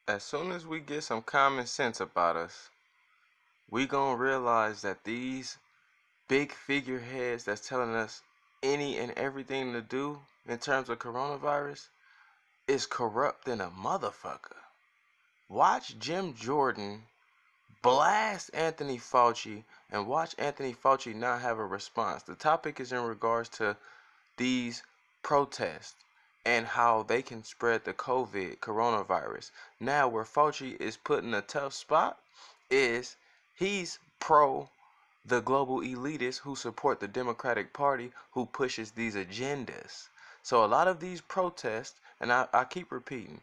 As soon as we get some common sense about us, we gonna realize that these big figureheads that's telling us any and everything to do in terms of coronavirus is corrupt than a motherfucker. Watch Jim Jordan blast Anthony Fauci and watch Anthony Fauci not have a response. The topic is in regards to these protests and how they can spread the coronavirus. Now, where Fauci is put in a tough spot is he's pro the global elitists who support the Democratic Party who pushes these agendas. So a lot of these protests, and I keep repeating,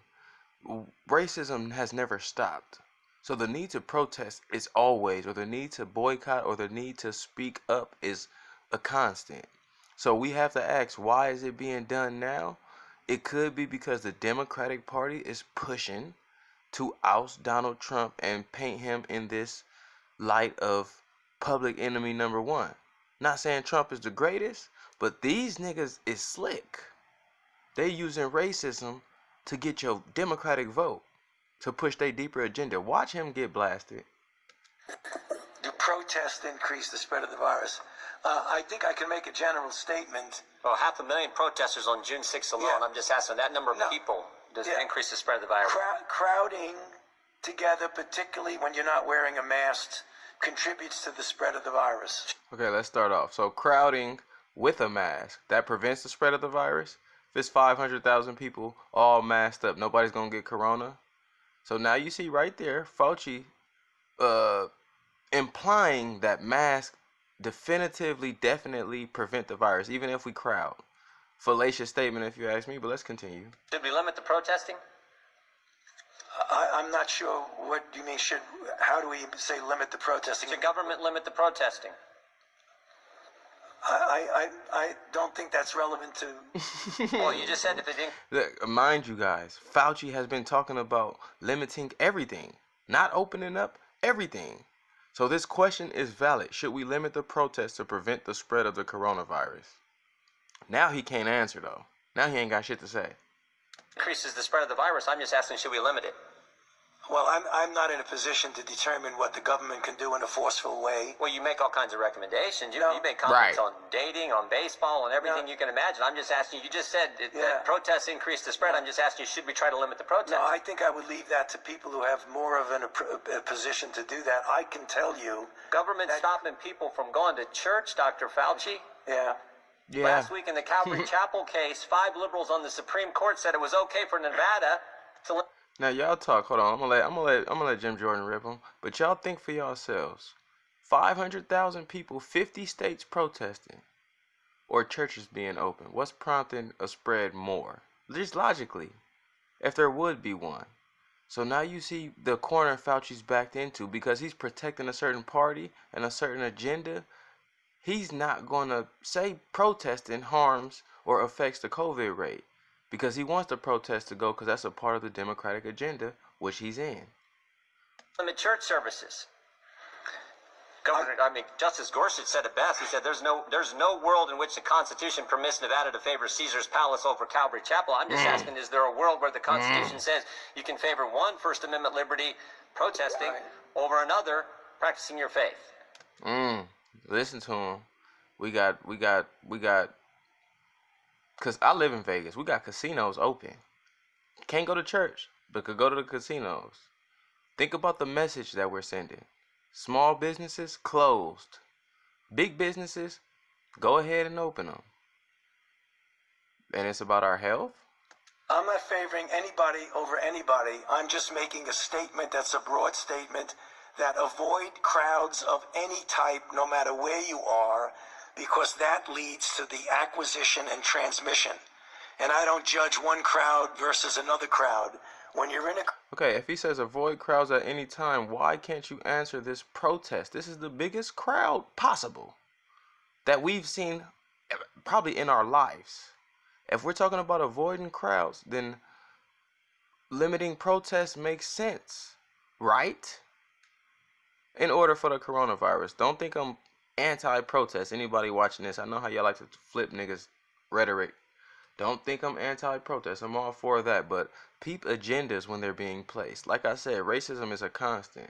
racism has never stopped. So the need to protest is always, or the need to boycott or the need to speak up is a constant. So we have to ask, why is it being done now? It could be because the Democratic Party is pushing to oust Donald Trump and paint him in this light of public enemy number one. Not saying Trump is the greatest, but these niggas is slick. They using racism to get your Democratic vote, to push their deeper agenda. Watch him get blasted. Do protests increase the spread of the virus? I think I can make a general statement. Well, 500,000 protesters on June 6th alone. Yeah. I'm just asking that number of people. Does it increase the spread of the virus? Crowding together, particularly when you're not wearing a mask, contributes to the spread of the virus. Okay, let's start off. So crowding with a mask, that prevents the spread of the virus? If it's 500,000 people all masked up, nobody's going to get corona? So now you see right there, Fauci implying that masks definitely prevent the virus, even if we crowd. Fallacious statement if you ask me, but let's continue. Should we limit the protesting? I'm not sure what you mean. How do we say limit the protesting? Should government limit the protesting? I don't think that's relevant to... Well, you just said if it didn't... Look, mind you guys, Fauci has been talking about limiting everything, not opening up everything. So this question is valid. Should we limit the protests to prevent the spread of the coronavirus? Now he can't answer though. Now he ain't got shit to say. Increases the spread of the virus. I'm just asking, should we limit it? Well, I'm not in a position to determine what the government can do in a forceful way. Well, you make all kinds of recommendations. You make Right. comments on dating, on baseball, on everything you can imagine. I'm just asking you. Just said that protests increase the spread. I'm just asking you, should we try to limit the protests? No, I think I would leave that to people who have more of a position to do that. I can tell you... Government stopping people from going to church, Dr. Fauci. Yeah. Last week in the Calvary Chapel case, 5 liberals on the Supreme Court said it was okay for Nevada to... Now y'all talk. Hold on. I'm gonna let Jim Jordan rip him. But y'all think for yourselves. 500,000 people, 50 states protesting, or churches being open. What's prompting a spread more? Just logically, if there would be one. So now you see the corner Fauci's backed into because he's protecting a certain party and a certain agenda. He's not gonna say protesting harms or affects the COVID rate. Because he wants the protest to go because that's a part of the Democratic agenda, which he's in. Limit church services. Justice Gorsuch said it best. He said, "There's no world in which the Constitution permits Nevada to favor Caesar's Palace over Calvary Chapel." I'm just asking, is there a world where the Constitution says you can favor one First Amendment liberty, protesting, over another, practicing your faith? Listen to him. We got. Because I live in Vegas. We got casinos open. Can't go to church, but could go to the casinos. Think about the message that we're sending. Small businesses, closed. Big businesses, go ahead and open them. And it's about our health? I'm not favoring anybody over anybody. I'm just making a statement that's a broad statement that avoid crowds of any type, no matter where you are, because that leads to the acquisition and transmission. And I don't judge one crowd versus another crowd. When you're in a... Okay, if he says avoid crowds at any time, why can't you answer this protest? This is the biggest crowd possible that we've seen probably in our lives. If we're talking about avoiding crowds, then limiting protests makes sense, right? In order for the coronavirus. Don't think I'm anti-protest. Anybody watching this, I know how y'all like to flip niggas' rhetoric. Don't think I'm anti-protest. I'm all for that, but peep agendas when they're being placed. Like I said, racism is a constant.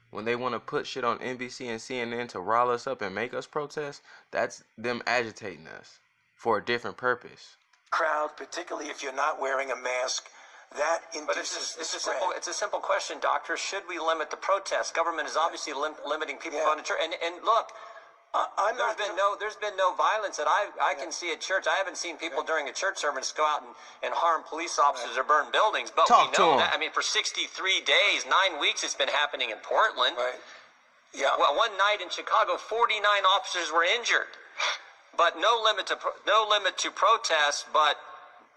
When they want to put shit on NBC and CNN to rile us up and make us protest, that's them agitating us for a different purpose. Crowd, particularly if you're not wearing a mask, that But induces the it's a spread. it's a simple question, doctor. Should we limit the protests? Government is obviously limiting people Yeah. going to church. And look, I'm not there's been no violence that I can see at church. I haven't seen people during a church service go out and harm police officers or burn buildings. But Talk we to know 'em. that. I mean, for 63 days, 9 weeks, it's been happening in Portland. right. Yeah. Well, one night in Chicago, 49 officers were injured. But no limit to protests. But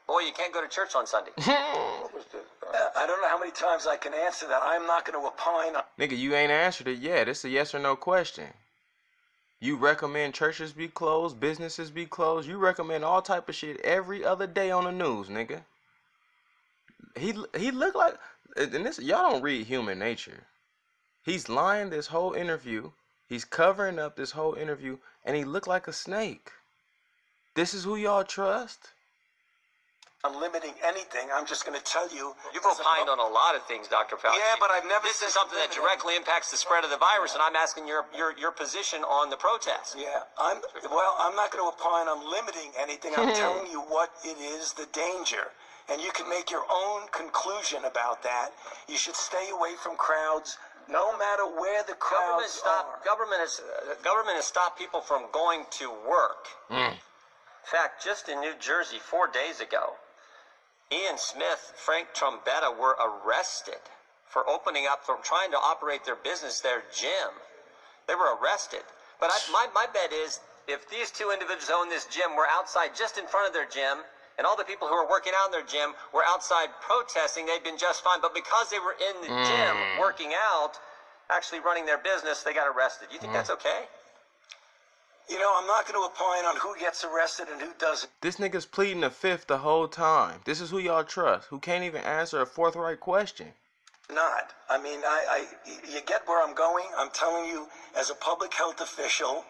boy, you can't go to church on Sunday. I don't know how many times I can answer that. I'm not going to opine on. Nigga, you ain't answered it yet. It's a yes or no question. You recommend churches be closed, businesses be closed. You recommend all type of shit every other day on the news, nigga. He looked like, and this, y'all don't read human nature. He's lying this whole interview. He's covering up this whole interview, and he looked like a snake. This is who y'all trust? Limiting anything. I'm just going to tell you. You've opined on a lot of things, Dr. Fauci. Yeah, but I've never This said is something that limiting. directly impacts the spread of the virus, and I'm asking your position on the protest. Yeah, I'm not going to opine on limiting anything. I'm telling you what it is, the danger. And you can make your own conclusion about that. You should stay away from crowds, no matter where the crowds are. Government has stopped people from going to work. In fact, just in New Jersey 4 days ago, Ian Smith, Frank Trombetta were arrested for trying to operate their business, their gym. They were arrested. But my bet is, if these two individuals own this gym were outside just in front of their gym, and all the people who were working out in their gym were outside protesting, they'd been just fine. But because they were in the gym working out, actually running their business, they got arrested. You think that's okay? You know, I'm not going to opine on who gets arrested and who doesn't. This nigga's pleading the fifth the whole time. This is who y'all trust, who can't even answer a forthright question. Not. I mean, you get where I'm going. I'm telling you, as a public health official,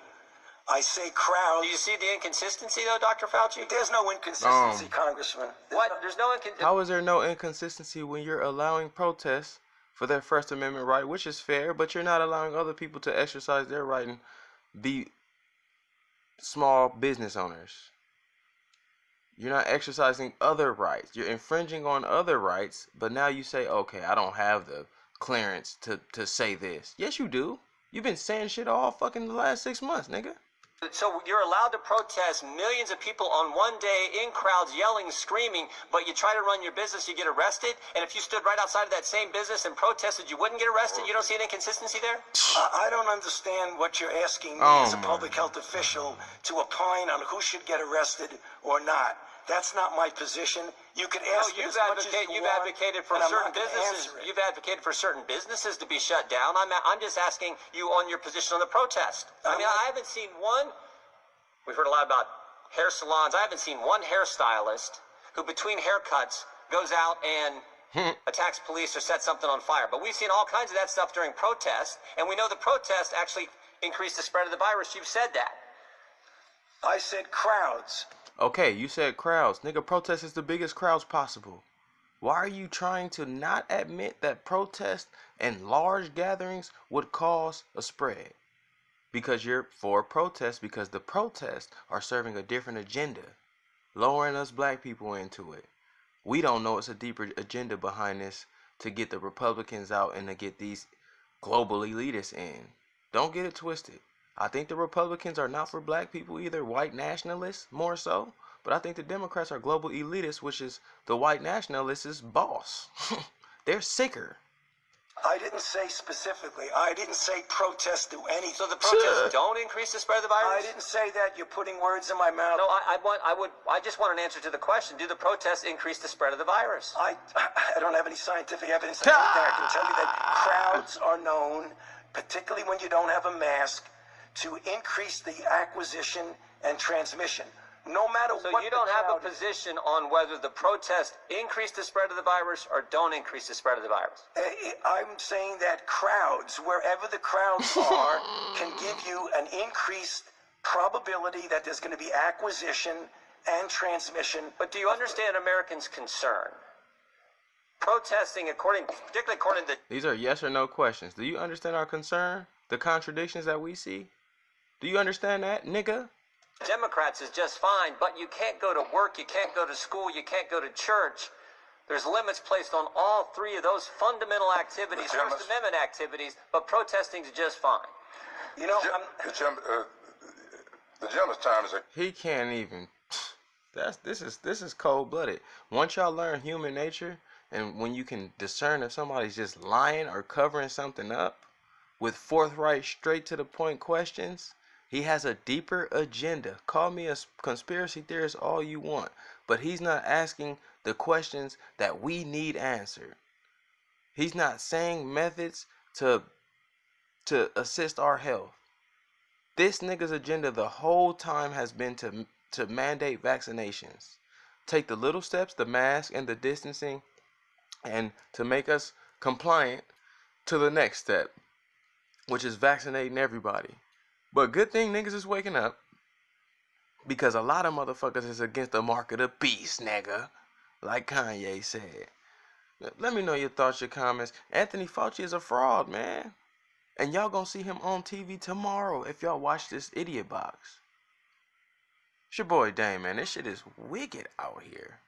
I say crowds. Do you see the inconsistency, though, Dr. Fauci? There's no inconsistency, Congressman. There's no inconsistency. How is there no inconsistency when you're allowing protests for their First Amendment right, which is fair, but you're not allowing other people to exercise their right and be small business owners? You're not exercising other rights. You're infringing on other rights, but now you say, okay, I don't have the clearance to say this. Yes, you do. You've been saying shit all fucking the last 6 months, nigga. So you're allowed to protest, millions of people on one day in crowds yelling, screaming, but you try to run your business, you get arrested? And if you stood right outside of that same business and protested, you wouldn't get arrested? You don't see an inconsistency there? I don't understand what you're asking me as a public health official to opine on who should get arrested or not. That's not my position. You could ask me as much as you want, advocated for and I'm certain not gonna businesses. answer it. You've advocated for certain businesses to be shut down. I'm just asking you on your position on the protest. I mean, I haven't seen one. We've heard a lot about hair salons. I haven't seen one hairstylist who, between haircuts, goes out and attacks police or sets something on fire. But we've seen all kinds of that stuff during protests, and we know the protest actually increased the spread of the virus. You've said that. I said crowds. Okay, you said crowds. Nigga, protest is the biggest crowds possible. Why are you trying to not admit that protest and large gatherings would cause a spread? Because you're for protest, because the protests are serving a different agenda, lowering us black people into it. We don't know it's a deeper agenda behind this to get the Republicans out and to get these global elitists in. Don't get it twisted. I think the Republicans are not for black people either, white nationalists more so. But I think the Democrats are global elitists, which is the white nationalists' boss. They're sicker. I didn't say specifically. I didn't say protests do anything. So the protests don't increase the spread of the virus? I didn't say that. You're putting words in my mouth. No, I just want an answer to the question. Do the protests increase the spread of the virus? I don't have any scientific evidence. I can tell you that crowds are known, particularly when you don't have a mask, to increase the acquisition and transmission. No matter what. So you don't have a position on whether the protests increase the spread of the virus or don't increase the spread of the virus? I'm saying that crowds, wherever the crowds are, can give you an increased probability that there's going to be acquisition and transmission. But do you understand Americans' concern? Protesting, particularly according to... These are yes or no questions. Do you understand our concern? The contradictions that we see? Do you understand that, nigga? Democrats is just fine, but you can't go to work, you can't go to school, you can't go to church. There's limits placed on all three of those fundamental activities, First Amendment activities, but protesting is just fine. You know, the gentleman's time is... He can't even... This is cold-blooded. Once y'all learn human nature, and when you can discern if somebody's just lying or covering something up with forthright, straight-to-the-point questions, he has a deeper agenda. Call me a conspiracy theorist all you want, but he's not asking the questions that we need answered. He's not saying methods to assist our health. This nigga's agenda the whole time has been to mandate vaccinations. Take the little steps, the mask and the distancing, and to make us compliant to the next step, which is vaccinating everybody. But good thing niggas is waking up, because a lot of motherfuckers is against the mark of the beast, nigga. Like Kanye said. Let me know your thoughts, your comments. Anthony Fauci is a fraud, man. And y'all gonna see him on TV tomorrow if y'all watch this idiot box. It's your boy Dame, man. This shit is wicked out here.